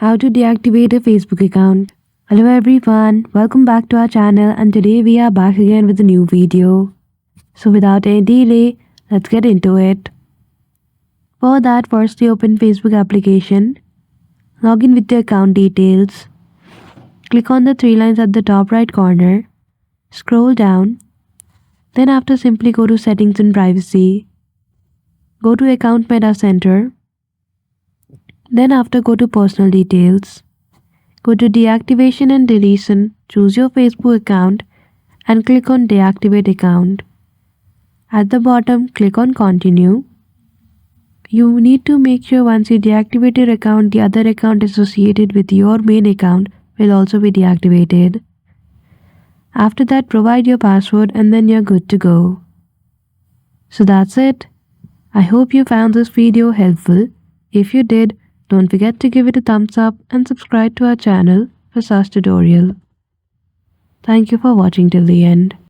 How to deactivate a Facebook account. Hello everyone, welcome back to our channel and today we are back again with a new video. So without any delay, let's get into it. For that, firstly open Facebook application, log in with your account details, click on the three lines at the top right corner, scroll down, then after simply go to settings and privacy, go to account meta center, then after go to personal details. Go to deactivation and deletion, choose your Facebook account and click on deactivate account. At the bottom, click on continue. You need to make sure once you deactivate your account, the other account associated with your main account will also be deactivated. After that, provide your password and then you're good to go. So that's it. I hope you found this video helpful. If you did, don't forget to give it a thumbs up and subscribe to our channel for such tutorial. Thank you for watching till the end.